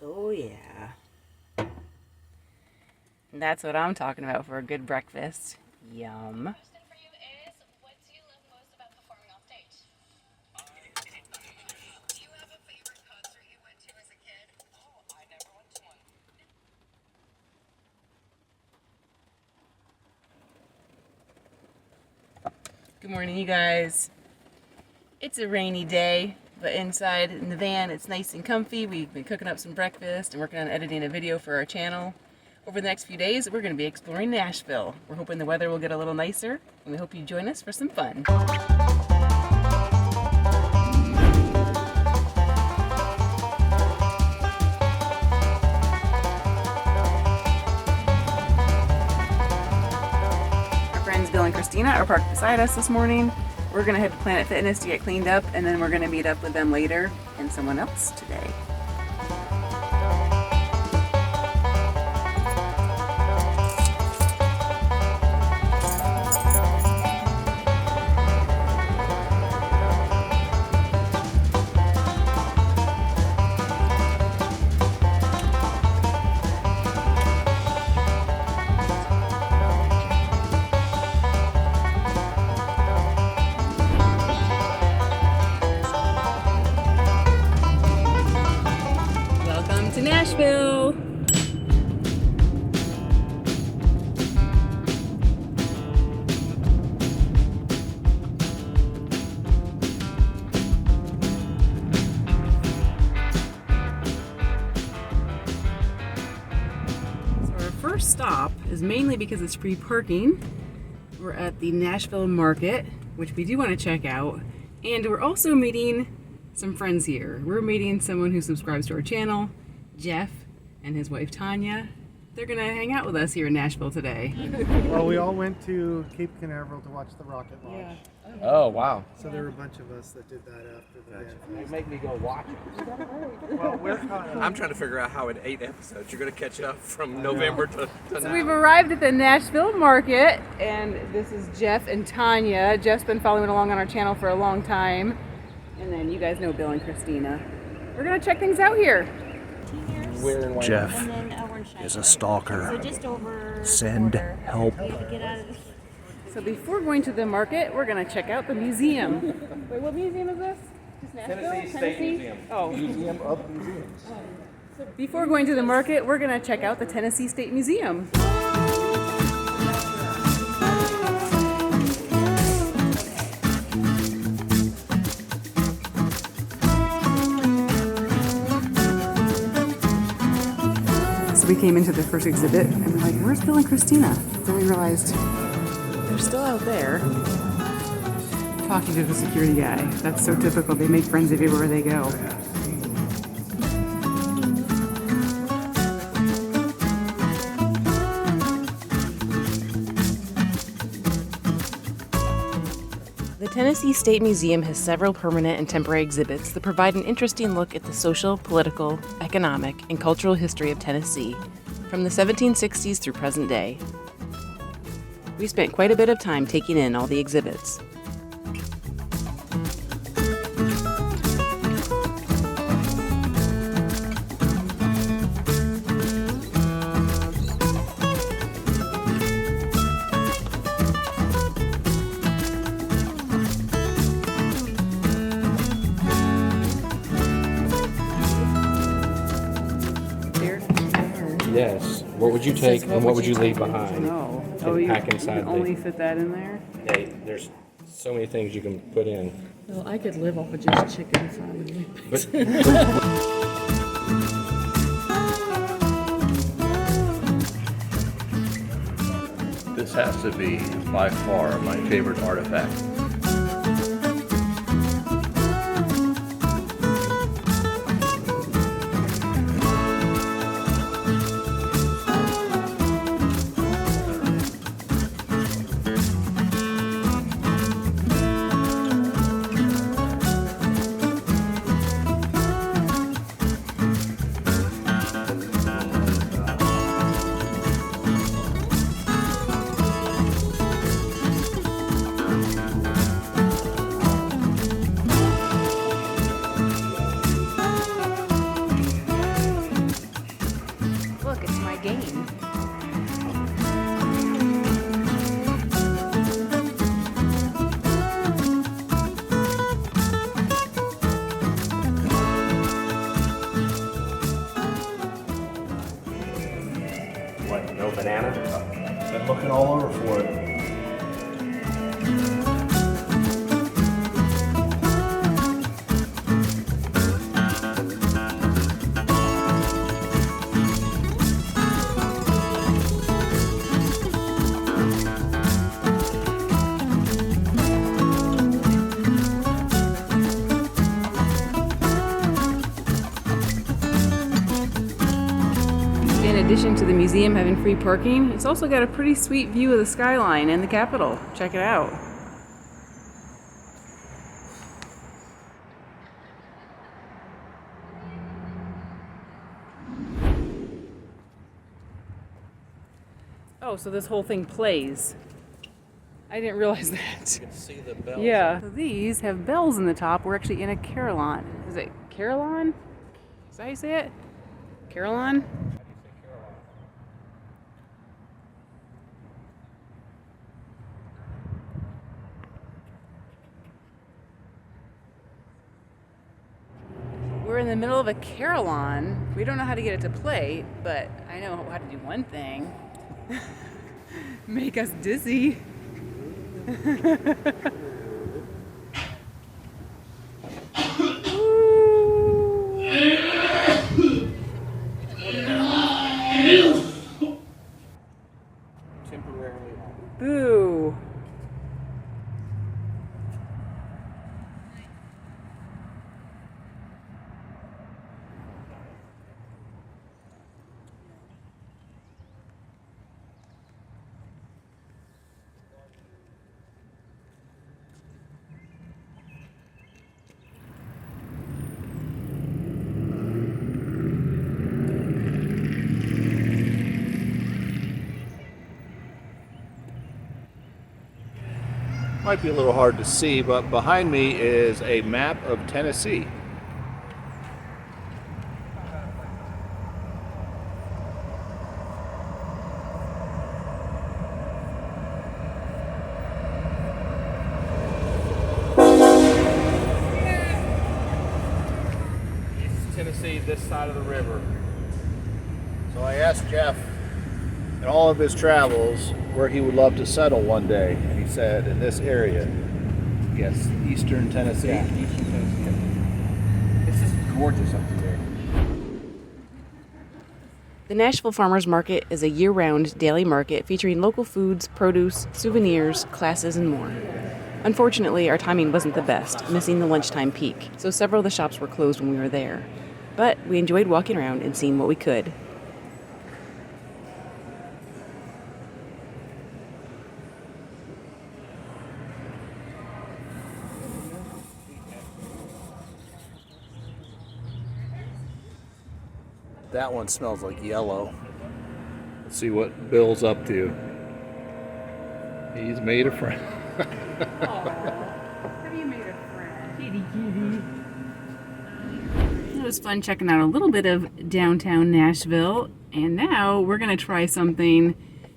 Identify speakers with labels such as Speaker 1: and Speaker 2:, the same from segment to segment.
Speaker 1: Oh yeah. And that's what I'm talking about for a good breakfast. Yum.
Speaker 2: Question for you is, what do you love most about performing on stage? Do you have a favorite concert you went to as a kid? Oh, I never went to one.
Speaker 1: Good morning, you guys. It's a rainy day, but inside in the van it's nice and comfy. We've been cooking up some breakfast and working on editing a video for our channel. Over the next few days, we're going to be exploring Nashville. We're hoping the weather will get a little nicer, and we hope you join us for some fun. Our friends Bill and Christina are parked beside us this morning. We're going to head to Planet Fitness to get cleaned up, and then we're going to meet up with them later and someone else today. To Nashville. So our first stop is mainly because it's free parking. We're at the Nashville Market, which we do want to check out, and we're also meeting some friends here. We're meeting someone who subscribes to our channel, Jeff, and his wife Tanya. They're gonna hang out with us here in Nashville today.
Speaker 3: Well, we all went to Cape Canaveral to watch the rocket launch.
Speaker 1: Yeah.
Speaker 4: Oh, wow.
Speaker 3: So there were a bunch of us that did that after the band.
Speaker 4: You make me go watch it.
Speaker 3: Well, we're kind of...
Speaker 4: I'm trying to figure out how in 8 episodes you're going to catch up from November to
Speaker 1: So
Speaker 4: now.
Speaker 1: we've arrived at the Nashville Market, and this is Jeff and Tanya. Jeff's been following along on our channel for a long time. And then you guys know Bill and Christina. We're gonna check things out here.
Speaker 5: Jeff
Speaker 6: And then we're in Cheyenne.
Speaker 5: is a stalker.
Speaker 6: So just over
Speaker 5: Send
Speaker 6: the border.
Speaker 5: help.
Speaker 6: We have to get out of this.
Speaker 1: So before going to the market, we're gonna check out the museum. Wait, what museum is this? Just Nashville?
Speaker 4: Tennessee State Museum.
Speaker 1: Oh.
Speaker 3: Museum of Museums.
Speaker 1: Before going to the market, we're gonna check out the Tennessee State Museum. So we came into the first exhibit and we're like, where's Bill and Christina? Then we realized they're still out there talking to the security guy. That's so typical. They make friends everywhere they go. The Tennessee State Museum has several permanent and temporary exhibits that provide an interesting look at the social, political, economic, and cultural history of Tennessee from the 1760s through present day. We spent quite a bit of time taking in all the exhibits.
Speaker 4: Yes. What would you take and what would you leave behind?
Speaker 1: No.
Speaker 4: And pack inside the-
Speaker 1: only fit that in there?
Speaker 4: Hey, there's so many things you can put in.
Speaker 1: Well, I could live off of just chicken probably.
Speaker 4: But
Speaker 7: This has to be by far my favorite artifact.
Speaker 5: banana?
Speaker 7: Been looking all over for it.
Speaker 1: In addition to the museum having free parking, it's also got a pretty sweet view of the skyline and the Capitol. Check it out. Oh, so this whole thing plays. I didn't realize that.
Speaker 7: You can see the bells.
Speaker 1: Yeah. So these have bells in the top. We're actually in a Carillon. Is it Carillon? Is that how you say it? Carillon? We're in the middle of a Carillon. We don't know how to get it to play, but I know how to do one thing. Make us dizzy.
Speaker 4: Temporarily.
Speaker 1: Boo.
Speaker 7: Might be a little hard to see, but behind me is a map of Tennessee.
Speaker 4: East Tennessee, this side of the river.
Speaker 7: So I asked Jeff in all of his travels where he would love to settle one day, and he said in this area. Yes, Eastern Tennessee.
Speaker 4: Yeah, Eastern Tennessee. It's just gorgeous up there.
Speaker 1: The Nashville Farmers Market is a year-round daily market featuring local foods, produce, souvenirs, classes, and more. Unfortunately, our timing wasn't the best, missing the lunchtime peak, so several of the shops were closed when we were there. But we enjoyed walking around and seeing what we could.
Speaker 7: That one smells like yellow. Let's see what Bill's up to. He's made a friend.
Speaker 1: Have you made a friend? Kitty, kitty. It was fun checking out a little bit of downtown Nashville, and now we're going to try something.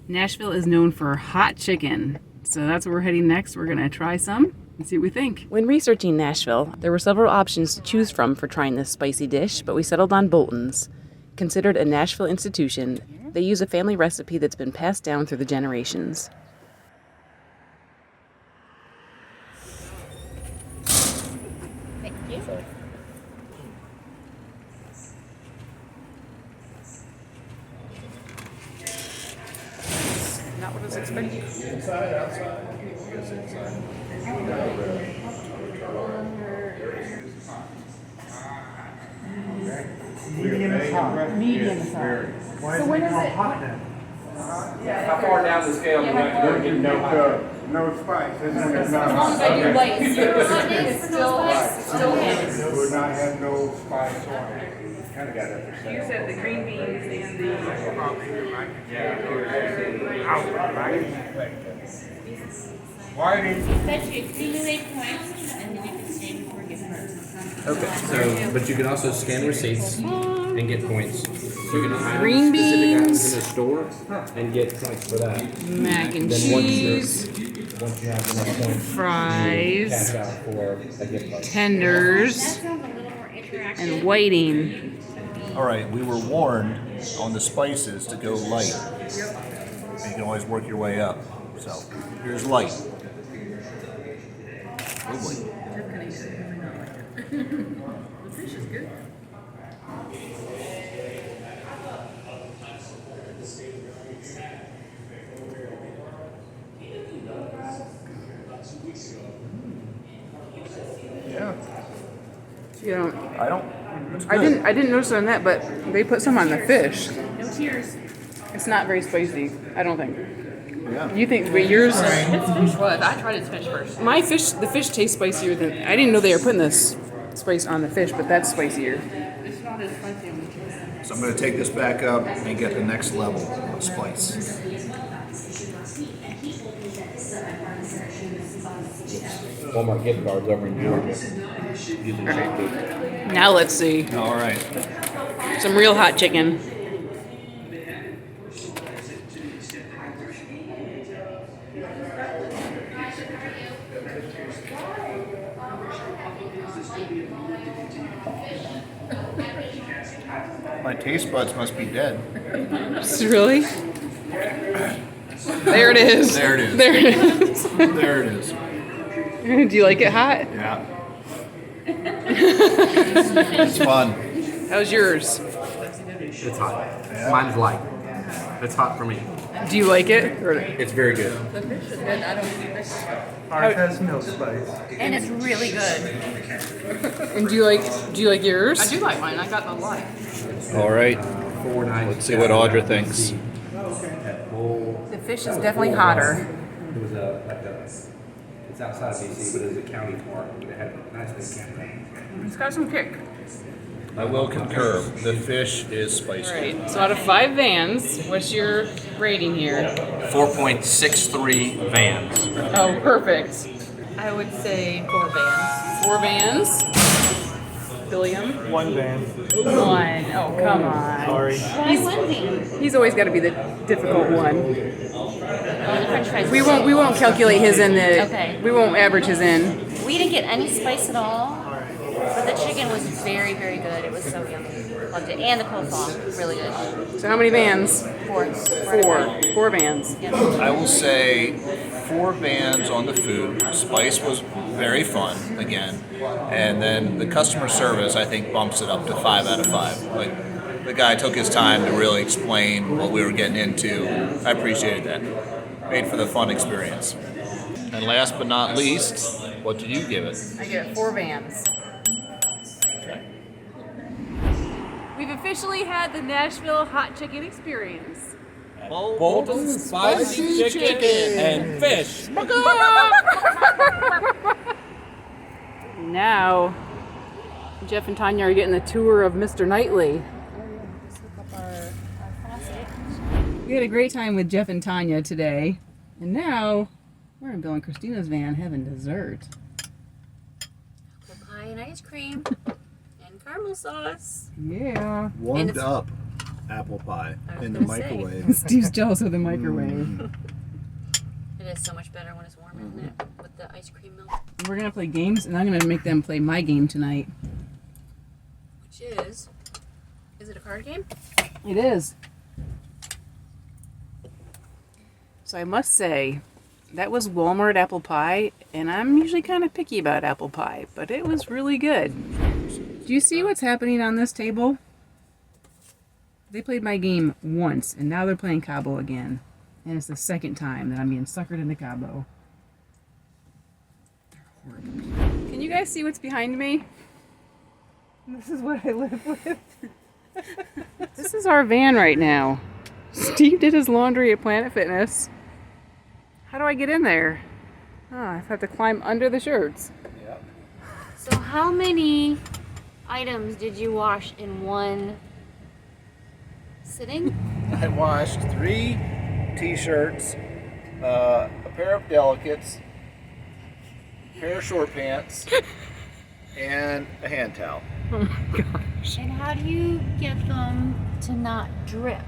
Speaker 1: Nashville is known for hot chicken, so that's where we're heading next. We're going to try some and see what we think. When researching Nashville, there were several options to choose from for trying this spicy dish, but we settled on Bolton's. Considered a Nashville institution, they use a family recipe that's been passed down through the generations.
Speaker 6: Thank you.
Speaker 1: Not what I was expecting.
Speaker 7: Inside, outside? Yes, inside.
Speaker 3: Medium is hot.
Speaker 6: Medium size.
Speaker 3: Why is it called hot then?
Speaker 4: How far down the scale do you have to go to get no hot?
Speaker 8: No spice, isn't it?
Speaker 6: As long as I do light, it's still
Speaker 8: It would not have no spice on it.
Speaker 7: Kind of got it for
Speaker 1: You said the green beans and the...
Speaker 8: Why did
Speaker 6: That's you accumulate points and then you can stay before gift cards.
Speaker 4: Okay, so, but you can also scan receipts and get points. You can find
Speaker 1: Green
Speaker 4: specific items
Speaker 1: beans.
Speaker 4: in a store and get points for that.
Speaker 1: Mac and
Speaker 4: Then once
Speaker 1: cheese,
Speaker 4: once you have enough points, cash
Speaker 1: fries,
Speaker 4: out for a gift card.
Speaker 1: tenders,
Speaker 6: That sounds a little more interactive.
Speaker 1: and whiting.
Speaker 7: All right, we were warned on the spices to go light. And you can always work your way up. So here's light. Oh boy.
Speaker 1: The fish is good.
Speaker 7: Yeah.
Speaker 1: You don't.
Speaker 7: I
Speaker 1: I didn't notice on that, but they put some on the fish.
Speaker 6: No tears.
Speaker 1: It's not very spicy. I don't think.
Speaker 7: Yeah.
Speaker 1: You think? But yours.
Speaker 6: Its fish was. I tried its fish first.
Speaker 1: The fish tastes spicier than. I didn't know they were putting this spice on the fish, but that's spicier.
Speaker 6: It's not as spicy.
Speaker 7: So I'm going to take this back up and get the next level of spice.
Speaker 4: Walmart gift cards over in Georgia.
Speaker 1: Now let's see
Speaker 7: All right.
Speaker 1: some real hot chicken.
Speaker 7: My taste buds must be dead.
Speaker 1: Really? There it is.
Speaker 7: There it is.
Speaker 1: There it is.
Speaker 7: There it is.
Speaker 1: Do you like it hot?
Speaker 7: Yeah. It's fun.
Speaker 1: How's yours?
Speaker 4: It's hot. Mine's light. It's hot for me.
Speaker 1: Do you like it? Or-
Speaker 4: It's very good.
Speaker 6: The fish is good. I don't eat fish.
Speaker 3: Ours has no spice.
Speaker 6: And it's really good.
Speaker 1: And do you like yours?
Speaker 6: I do like mine. I got the light.
Speaker 7: All right.
Speaker 4: Let's
Speaker 7: see what Audra thinks.
Speaker 1: The fish is definitely hotter.
Speaker 4: It was it's outside of DC, but it was a county park. It had a nice big campaign.
Speaker 1: It's got some kick.
Speaker 7: I will concur. The fish is spicy.
Speaker 1: Right. So out of 5 vans, what's your rating here?
Speaker 4: 4.63 vans.
Speaker 1: Oh, perfect.
Speaker 6: I would say 4 bands.
Speaker 1: 4 vans. Billiam.
Speaker 3: 1 van.
Speaker 1: 1. Oh, come on.
Speaker 3: Sorry.
Speaker 6: Why 1 van?
Speaker 1: He's always got to be the difficult one.
Speaker 6: Oh, the French fries.
Speaker 1: We won't calculate his in the.
Speaker 6: Okay.
Speaker 1: We won't average his in.
Speaker 6: We didn't get any spice at all, but the chicken was very, very good. It was so yummy. Loved it. And the coleslaw, really good.
Speaker 1: So how many vans?
Speaker 6: 4.
Speaker 1: 4 vans.
Speaker 6: Yeah.
Speaker 7: I will say 4 bands on the food. Spice was very fun again, and then the customer service I think bumps it up to 5 out of 5. Like the guy took his time to really explain what we were getting into. I appreciated that. Made for the fun experience. And last but not least, what did you give it?
Speaker 1: I give it 4 vans.
Speaker 7: Okay.
Speaker 1: We've officially had the Nashville hot chicken experience.
Speaker 4: Bolton spicy chicken and fish.
Speaker 1: Now, Jeff and Tanya are getting the tour of Mr. Knightley. We had a great time with Jeff and Tanya today, and now we're in Bill and Christina's van having dessert.
Speaker 6: Apple pie and ice cream and caramel sauce.
Speaker 1: Yeah.
Speaker 7: Warmed up apple pie in the
Speaker 6: gonna say.
Speaker 7: microwave.
Speaker 1: Steve's jealous of the microwave.
Speaker 6: It is so much better when it's warm, isn't it? With the ice cream milk.
Speaker 1: We're gonna play games, and I'm gonna make them play my game tonight.
Speaker 6: Which is it a card game?
Speaker 1: It is. So I must say, that was Walmart apple pie, and I'm usually kind of picky about apple pie, but it was really good. Do you see what's happening on this table? They played my game once, and now they're playing Cabo again. And it's the second time that I'm being suckered into Cabo. They're horrible people. Can you guys see what's behind me? This is what I live with. This is our van right now. Steve did his laundry at Planet Fitness. How do I get in there? Oh, I have to climb under the shirts.
Speaker 6: So how many items did you wash in one sitting?
Speaker 7: I washed 3 t-shirts, a pair of delicates, a pair of short pants, and a hand towel.
Speaker 1: Oh my gosh.
Speaker 6: And how do you get them to not drip?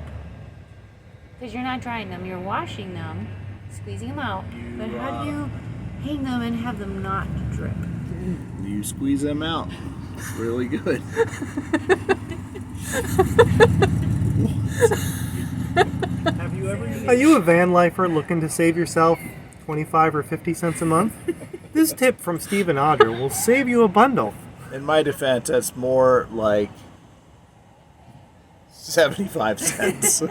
Speaker 6: Because you're not drying them, you're washing them, squeezing them out. But how do you hang them and have them not drip?
Speaker 7: You squeeze them out really good.
Speaker 3: Are you a van lifer looking to save yourself 25 or 50 cents a month? This tip from Steve and Audra will save you a bundle.
Speaker 5: In my defense, that's more like 75 cents.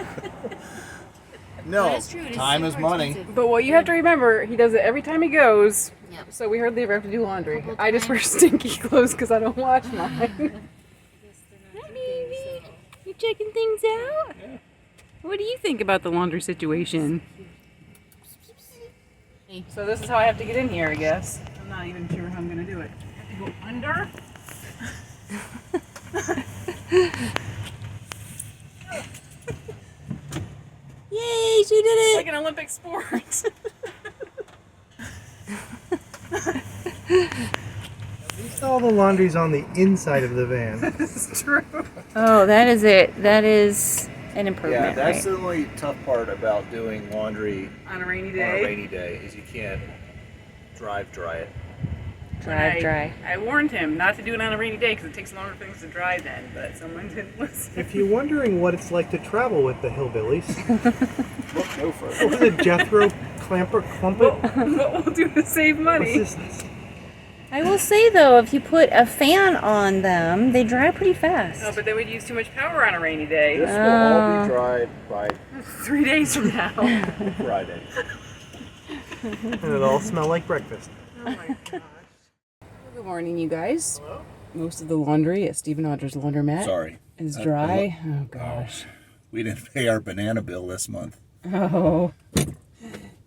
Speaker 5: No,
Speaker 6: That is true, it is
Speaker 5: time is
Speaker 6: super
Speaker 5: money.
Speaker 6: expensive.
Speaker 1: But what you have to remember, he does it every time he goes.
Speaker 6: Yep.
Speaker 1: So we hardly ever have to do laundry.
Speaker 6: Couple
Speaker 1: I just wear
Speaker 6: times.
Speaker 1: stinky clothes because I don't wash mine. Hi, baby. You checking things out? What do you think about the laundry situation?
Speaker 6: Hey.
Speaker 1: So this is how I have to get in here, I guess. I'm not even sure how I'm gonna do it. I have to go under.
Speaker 6: Yay, she did
Speaker 1: It's
Speaker 6: it!
Speaker 1: like an Olympic sport.
Speaker 3: At least all the laundry's on the inside of the van.
Speaker 1: It's true.
Speaker 6: Oh, that is it. That is an improvement.
Speaker 5: Yeah, that's
Speaker 6: right?
Speaker 5: the only tough part about doing laundry
Speaker 1: On a rainy
Speaker 5: on
Speaker 1: day.
Speaker 5: a rainy day is you can't dry it.
Speaker 6: Dry.
Speaker 1: I warned him not to do it on a rainy day because it takes longer for things to dry then, but someone didn't listen.
Speaker 3: If you're wondering what it's like to travel with the hillbillies,
Speaker 5: Look no further.
Speaker 3: what was it, Jethro Clamper Clumpet?
Speaker 1: What we'll do to save
Speaker 3: What's
Speaker 1: money.
Speaker 3: this?
Speaker 6: I will say though, if you put a fan on them, they dry pretty fast.
Speaker 1: Oh, but then we'd use too much power on a rainy day.
Speaker 5: This will all be dried by
Speaker 1: 3 days from now.
Speaker 5: Friday.
Speaker 3: And it'll all smell like breakfast.
Speaker 1: Oh my gosh. Good morning, you guys. Hello? Most of the laundry at Steve and Audra's laundromat
Speaker 9: Sorry.
Speaker 1: is dry. Oh gosh.
Speaker 9: We didn't pay our banana bill this month.
Speaker 1: Oh.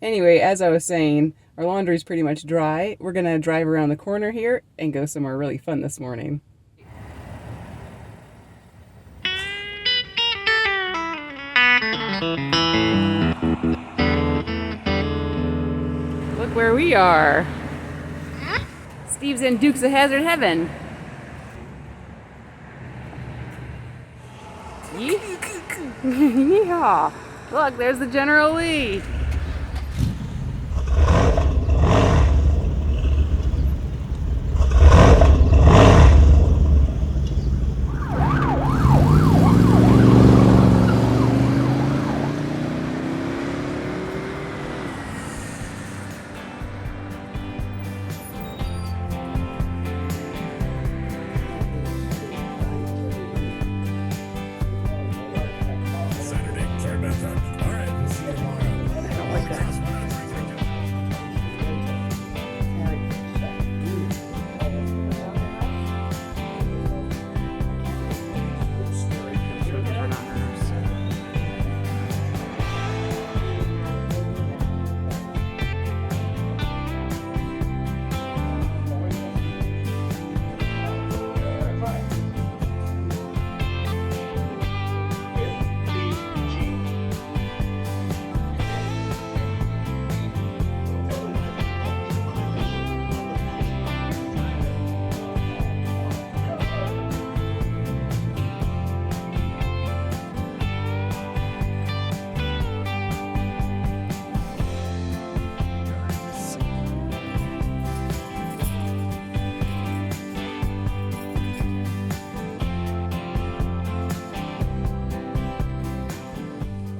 Speaker 1: Anyway, as I was saying, our laundry's pretty much dry. We're gonna drive around the corner here and go somewhere really fun this morning. Look where we are. Steve's in Dukes of Hazzard heaven. Yeehaw! Look, there's the General Lee.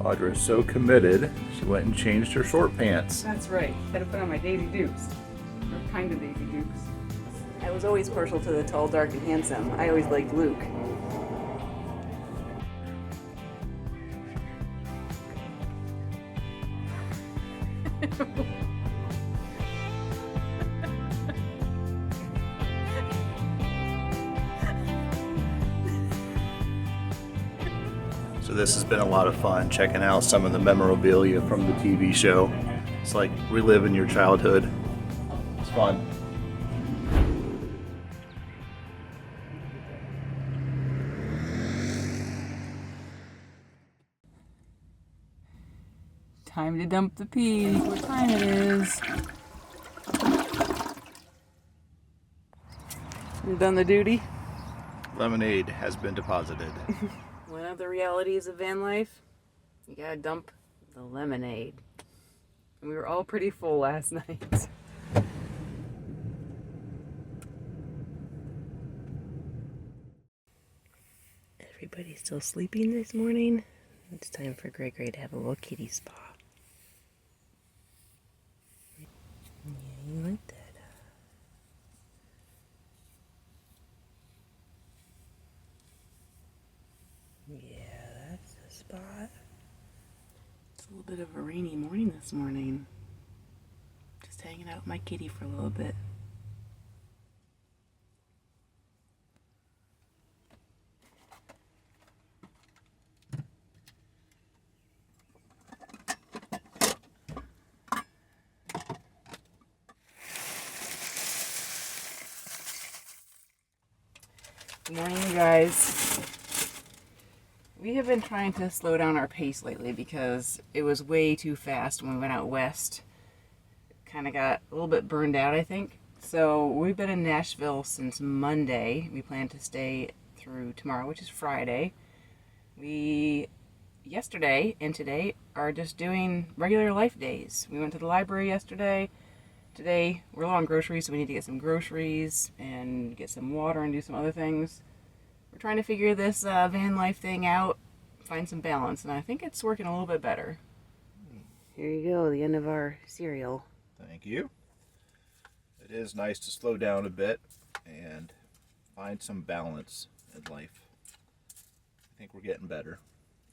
Speaker 5: Audra is so committed, she went and changed her short pants.
Speaker 1: That's right. Had to put on my Daisy Dukes. Or kind of Daisy Dukes. I was always partial to the tall, dark, and handsome. I always liked Luke.
Speaker 5: So this has been a lot of fun, checking out some of the memorabilia from the TV show. It's like reliving your childhood. It's fun.
Speaker 1: Time to dump the peas. What time it is? You done the duty?
Speaker 5: Lemonade has been deposited.
Speaker 1: One of the realities of van life, you gotta dump the lemonade. And we were all pretty full last night. Everybody's still sleeping this morning. It's time for Gray Gray to have a little kitty spa. Yeah, you like that? Yeah, that's the spot. It's a little bit of a rainy morning this morning. Just hanging out with my kitty for a little bit. Good morning, you guys. We have been trying to slow down our pace lately because it was way too fast when we went out west. Kind of got a little bit burned out, I think. So we've been in Nashville since Monday. We plan to stay through tomorrow, which is Friday. We, yesterday and today, are just doing regular life days. We went to the library yesterday. Today, we're low on groceries, so we need to get some groceries and get some water and do some other things. We're trying to figure this van life thing out, find some balance, and I think it's working a little bit better. Here you go, the end of our cereal.
Speaker 5: Thank you. It is nice to slow down a bit and find some balance in life. I think we're getting better.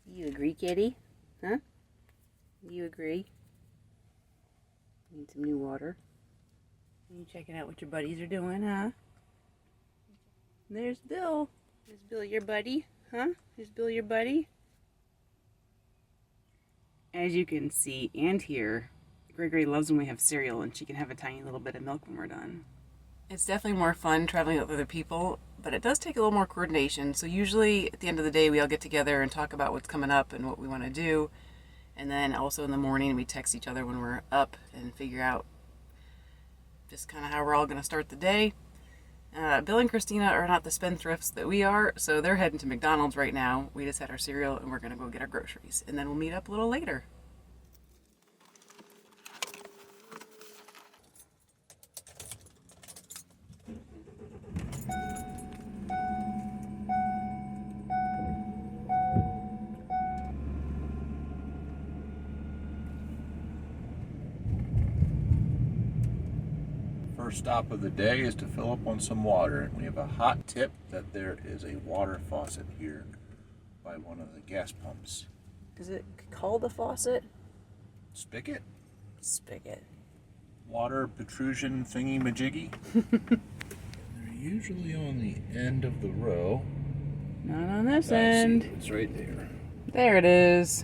Speaker 1: You agree, kitty? Huh? You agree? Need some new water. You checking out what your buddies are doing, huh? There's Bill. There's Bill, your buddy, huh? There's Bill, your buddy. As you can see and hear, Gray Gray loves when we have cereal and she can have a tiny little bit of milk when we're done. It's definitely more fun traveling with other people, but it does take a little more coordination. So usually at the end of the day, we all get together and talk about what's coming up and what we want to do. And then also in the morning, we text each other when we're up and figure out just kind of how we're all going to start the day. Bill and Christina are not the spendthrifts that we are, so they're heading to McDonald's right now. We just had our cereal and we're going to go get our groceries. And then we'll meet up a little later.
Speaker 9: First stop of the day is to fill up on some water. We have a hot tip that there is a water faucet here by one of the gas pumps.
Speaker 1: Is it called a faucet?
Speaker 9: Spigot?
Speaker 1: Spigot.
Speaker 9: Water protrusion thingy majiggy. They're usually on the end of the row.
Speaker 1: Not on this
Speaker 9: I
Speaker 1: end.
Speaker 9: see, it's right there.
Speaker 1: There it is.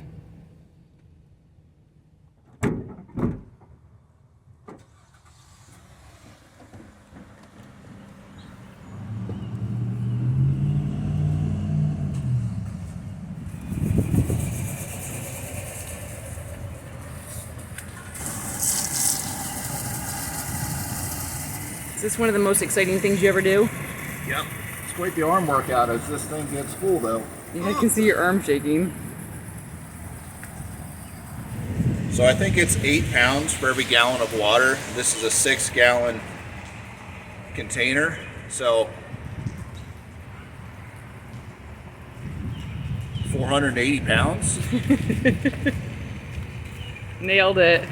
Speaker 1: Is this one of the most exciting things you ever do?
Speaker 9: Yep. It's quite the arm workout as this thing gets full though.
Speaker 1: Yeah, I can see your arm shaking.
Speaker 7: So I think it's 8 pounds for every gallon of water. This is a 6-gallon container. So 480 pounds.
Speaker 1: Nailed it.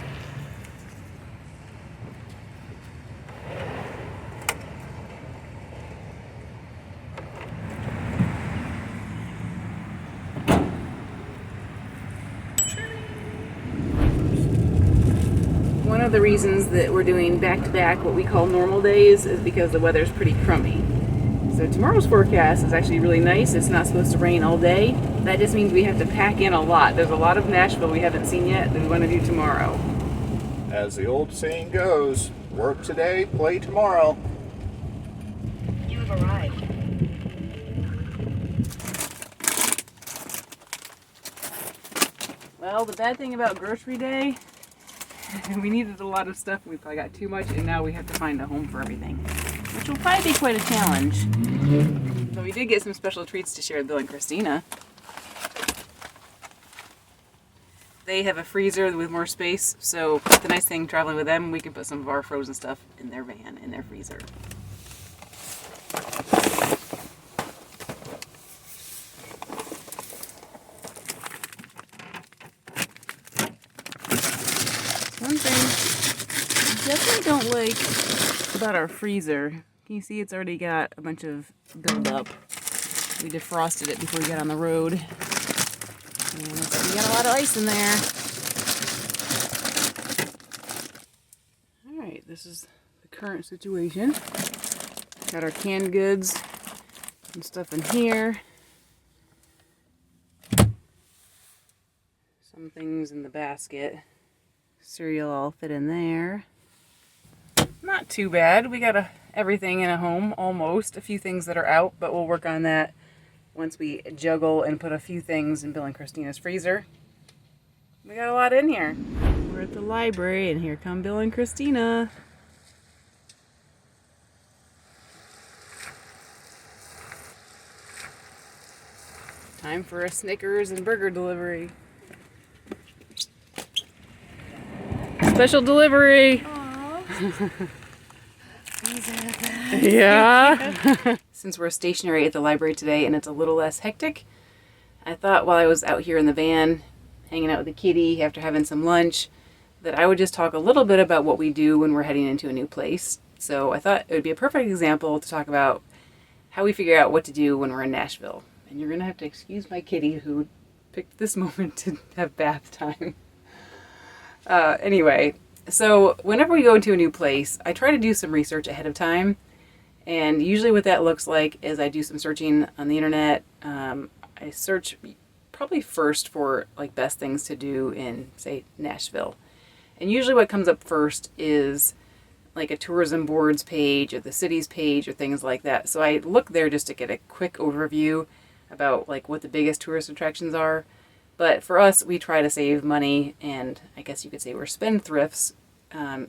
Speaker 1: One of the reasons that we're doing back-to-back what we call normal days is because the weather's pretty crummy. So tomorrow's forecast is actually really nice. It's not supposed to rain all day. That just means we have to pack in a lot. There's a lot of Nashville we haven't seen yet that we want to do tomorrow.
Speaker 5: As the old saying goes, work today, play tomorrow.
Speaker 2: You have arrived.
Speaker 1: Well, the bad thing about grocery day, we needed a lot of stuff. We probably got too much, and now we have to find a home for everything, which will probably be quite a challenge. But we did get some special treats to share with Bill and Christina. They have a freezer with more space, so the nice thing traveling with them, we can put some of our frozen stuff in their van, in their freezer. One thing I definitely don't like about our freezer, can you see it's already got a bunch of buildup? We defrosted it before we got on the road. And we got a lot of ice in there. Alright, this is the current situation. Got our canned goods and stuff in here. Some things in the basket. Cereal all fit in there. Not too bad. We got everything in a home, almost. A few things that are out, but we'll work on that once we juggle and put a few things in Bill and Christina's freezer. We got a lot in here. We're at the library, and here come Bill and Christina. Time for a Snickers and burger delivery. Special delivery! Yeah. Since we're stationary at the library today and it's a little less hectic, I thought while I was out here in the van, hanging out with the kitty after having some lunch, that I would just talk a little bit about what we do when we're heading into a new place. So I thought it would be a perfect example to talk about how we figure out what to do when we're in Nashville. And you're going to have to excuse my kitty who picked this moment to have bath time. Anyway, so whenever we go into a new place, I try to do some research ahead of time. And usually what that looks like is I do some searching on the internet. I search probably first for like best things to do in, say, Nashville. And usually what comes up first is like a tourism boards page or the city's page or things like that. So I look there just to get a quick overview about like what the biggest tourist attractions are. But for us, we try to save money, and I guess you could say we're spendthrifts.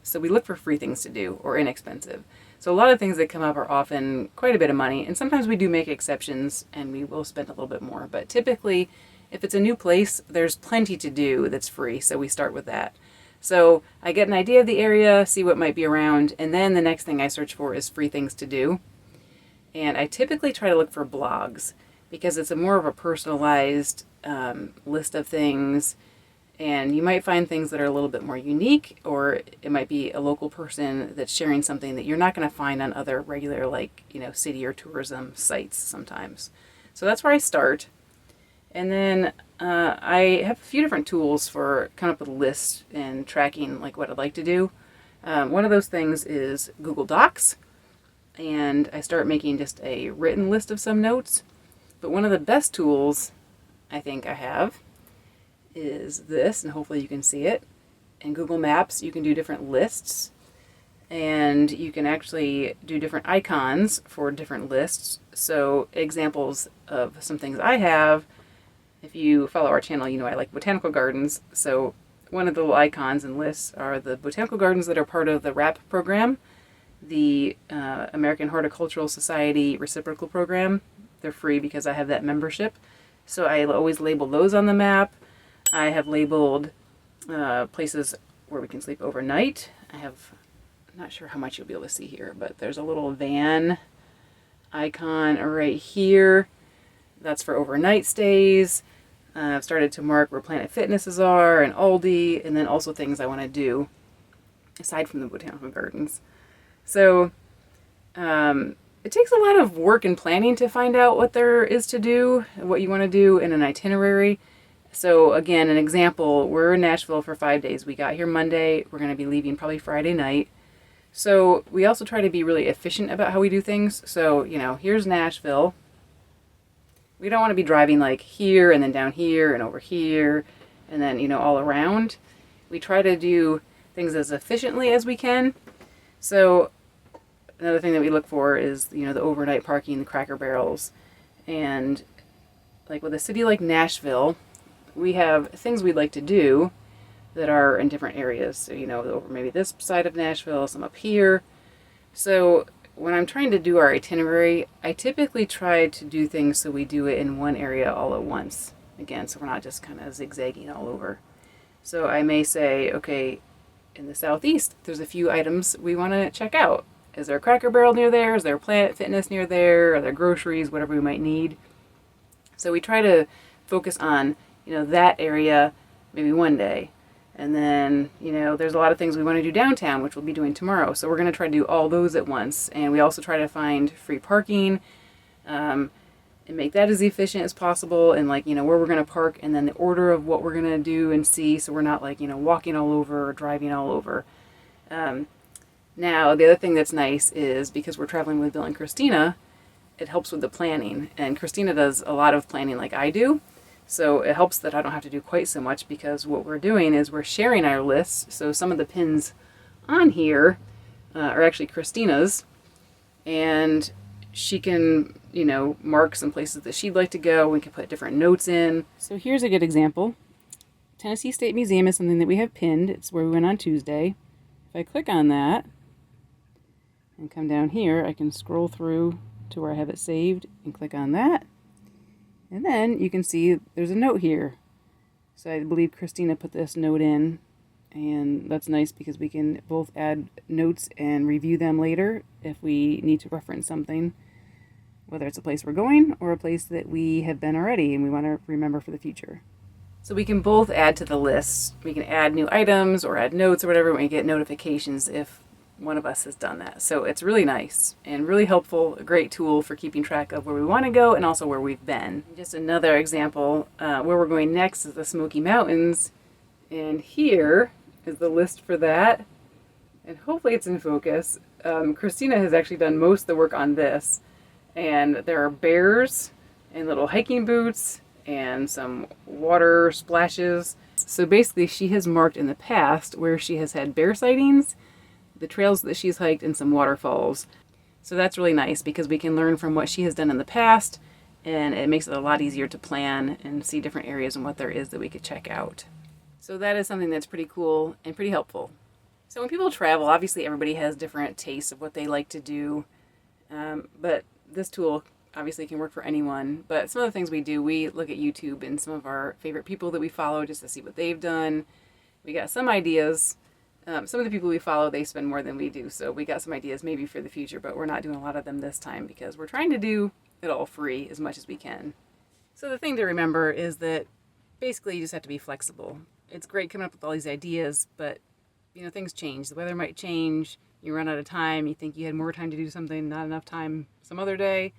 Speaker 1: So we look for free things to do or inexpensive. So a lot of things that come up are often quite a bit of money, and sometimes we do make exceptions and we will spend a little bit more. But typically, if it's a new place, there's plenty to do that's free, so we start with that. So I get an idea of the area, see what might be around, and then the next thing I search for is free things to do. And I typically try to look for blogs, because it's a more of a personalized list of things, and you might find things that are a little bit more unique, or it might be a local person that's sharing something that you're not going to find on other regular, like, you know, city or tourism sites sometimes. So that's where I start. And then I have a few different tools for coming up with a list and tracking like what I'd like to do. One of those things is Google Docs, and I start making just a written list of some notes. But one of the best tools I think I have is this, and hopefully you can see it. In Google Maps, you can do different lists, and you can actually do different icons for different lists. So examples of some things I have, if you follow our channel, you know I like botanical gardens. So one of the little icons and lists are the botanical gardens that are part of the RAP program, the American Horticultural Society reciprocal program. They're free because I have that membership. So I always label those on the map. I have labeled places where we can sleep overnight. I'm not sure how much you'll be able to see here, but there's a little van icon right here. That's for overnight stays. I've started to mark where Planet Fitnesses are and Aldi, and then also things I want to do aside from the botanical gardens. So it takes a lot of work and planning to find out what there is to do, what you want to do in an itinerary. So again, an example, we're in Nashville for 5 days. We got here Monday. We're going to be leaving probably Friday night. So we also try to be really efficient about how we do things. So, you know, here's Nashville. We don't want to be driving like here and then down here and over here and then, you know, all around. We try to do things as efficiently as we can. So another thing that we look for is, you know, the overnight parking, the Cracker Barrels. And like with a city like Nashville, we have things we'd like to do that are in different areas. So, you know, over maybe this side of Nashville, some up here. So when I'm trying to do our itinerary, I typically try to do things so we do it in one area all at once. Again, so we're not just kind of zigzagging all over. So I may say, okay, in the southeast, there's a few items we want to check out. Is there a Cracker Barrel near there? Is there Planet Fitness near there? Are there groceries? Whatever we might need. So we try to focus on, you know, that area maybe one day. And then, you know, there's a lot of things we want to do downtown, which we'll be doing tomorrow. So we're going to try to do all those at once. And we also try to find free parking and make that as efficient as possible. And like, you know, where we're going to park and then the order of what we're going to do and see. So we're not like, you know, walking all over or driving all over. Now, the other thing that's nice is because we're traveling with Bill and Christina, it helps with the planning. And Christina does a lot of planning like I do. So it helps that I don't have to do quite so much because what we're doing is we're sharing our lists. So some of the pins on here are actually Christina's, and she can, you know, mark some places that she'd like to go. We can put different notes in. So here's a good example. Tennessee State Museum is something that we have pinned. It's where we went on Tuesday. If I click on that and come down here, I can scroll through to where I have it saved and click on that. And then you can see there's a note here. So I believe Christina put this note in, and that's nice because we can both add notes and review them later if we need to reference something, whether it's a place we're going or a place that we have been already and we want to remember for the future. So we can both add to the list. We can add new items or add notes or whatever when we get notifications if one of us has done that. So it's really nice and really helpful, a great tool for keeping track of where we want to go and also where we've been. Just another example, where we're going next is the Smoky Mountains, and here is the list for that, and hopefully it's in focus. Christina has actually done most of the work on this, and there are bears and little hiking boots and some water splashes. So basically she has marked in the past where she has had bear sightings, the trails that she's hiked, and some waterfalls. So that's really nice because we can learn from what she has done in the past, and it makes it a lot easier to plan and see different areas and what there is that we could check out. So that is something that's pretty cool and pretty helpful. So when people travel, obviously everybody has different tastes of what they like to do, but this tool obviously can work for anyone. But some of the things we do, we look at YouTube and some of our favorite people that we follow just to see what they've done. We got some ideas. Some of the people we follow, they spend more than we do, so we got some ideas maybe for the future, but we're not doing a lot of them this time because we're trying to do it all free as much as we can. So the thing to remember is that basically you just have to be flexible. It's great coming up with all these ideas, but you know, things change. The weather might change, you run out of time, you think you had more time to do something, not enough time some other day.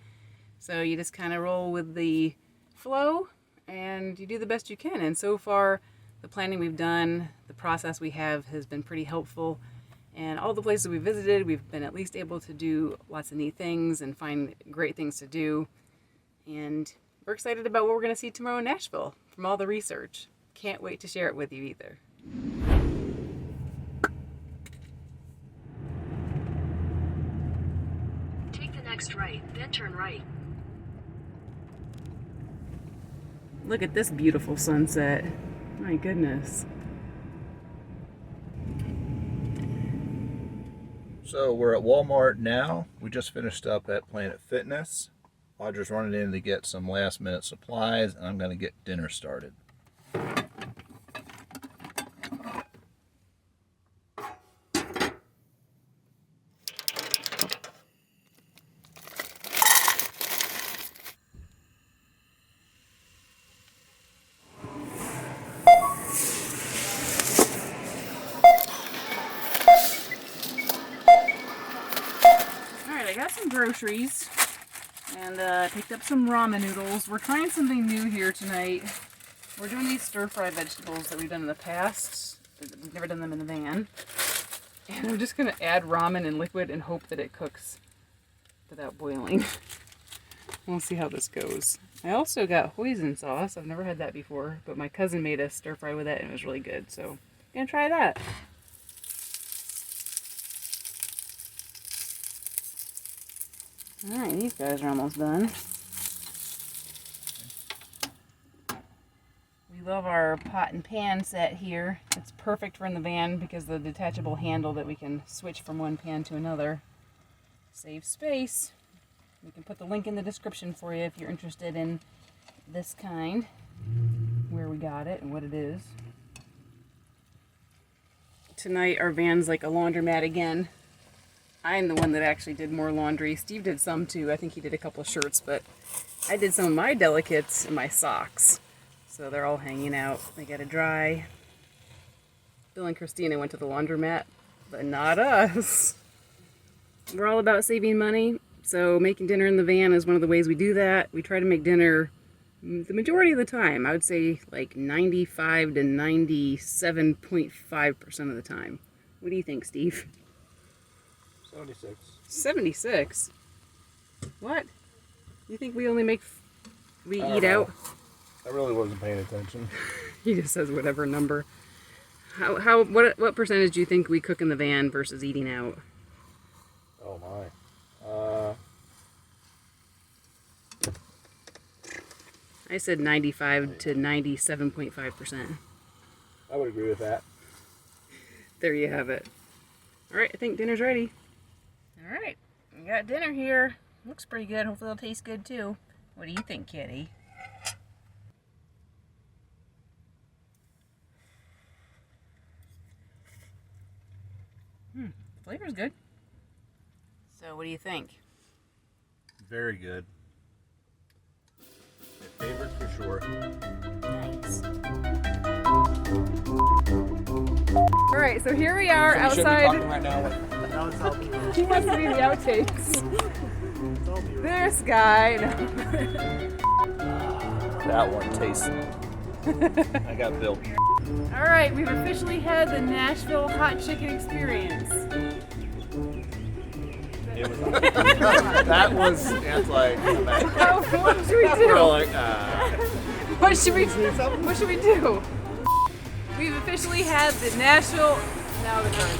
Speaker 1: So you just kind of roll with the flow and you do the best you can. And so far, the planning we've done, the process we have has been pretty helpful. And all the places we visited, we've been at least able to do lots of neat things and find great things to do. And we're excited about what we're going to see tomorrow in Nashville from all the research. Can't wait to share it with you either.
Speaker 10: Take the next right, then turn right.
Speaker 1: Look at this beautiful sunset. My goodness.
Speaker 9: So we're at Walmart now. We just finished up at Planet Fitness. Audrey's running in to get some last minute supplies, and I'm going to get dinner started.
Speaker 1: Alright, I got some groceries and picked up some ramen noodles. We're trying something new here tonight. We're doing these stir-fry vegetables that we've done in the past. We've never done them in the van. And I'm just going to add ramen in liquid and hope that it cooks without boiling. We'll see how this goes. I also got hoisin sauce. I've never had that before, but my cousin made a stir-fry with it and it was really good. So I'm going to try that. Alright, these guys are almost done. We love our pot and pan set here. It's perfect for in the van because of the detachable handle that we can switch from one pan to another. Saves space. We can put the link in the description for you if you're interested in this kind, where we got it and what it is. Tonight our van's like a laundromat again. I'm the one that actually did more laundry. Steve did some too. I think he did a couple of shirts, but I did some of my delicates and my socks. So they're all hanging out. They gotta dry. Bill and Christina went to the laundromat, but not us. We're all about saving money, so making dinner in the van is one of the ways we do that. We try to make dinner the majority of the time. I would say like 95 to 97.5% of the time. What do you think, Steve?
Speaker 3: 76.
Speaker 1: 76? What? You think we only make... we
Speaker 3: I don't
Speaker 1: eat
Speaker 3: know.
Speaker 1: out?
Speaker 3: I really wasn't paying attention.
Speaker 1: He just says whatever number. What percentage do you think we cook in the van versus eating out?
Speaker 3: Oh my.
Speaker 1: I said 95 to 97.5%.
Speaker 3: I would agree with that.
Speaker 1: There you have it. All right, I think dinner's ready. All right, we got dinner here. Looks pretty good. Hopefully it'll taste good too. What do you think, Kitty? Flavor's good. So what do you think?
Speaker 9: Very good. My favorite for sure.
Speaker 1: Nice. All right, so here we are outside.
Speaker 4: Right now.
Speaker 1: He wants to be the outtakes. This guy. No.
Speaker 5: That one tastes. I got Bill.
Speaker 1: All right, we've officially had the Nashville hot chicken experience.
Speaker 5: That was anti-climatic.
Speaker 1: Oh, what should we do?
Speaker 5: We're like,
Speaker 1: What should we do? We've officially had the Nashville. Now the car is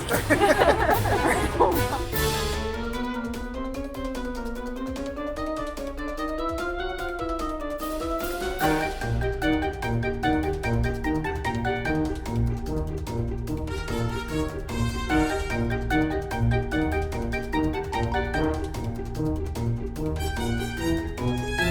Speaker 1: started.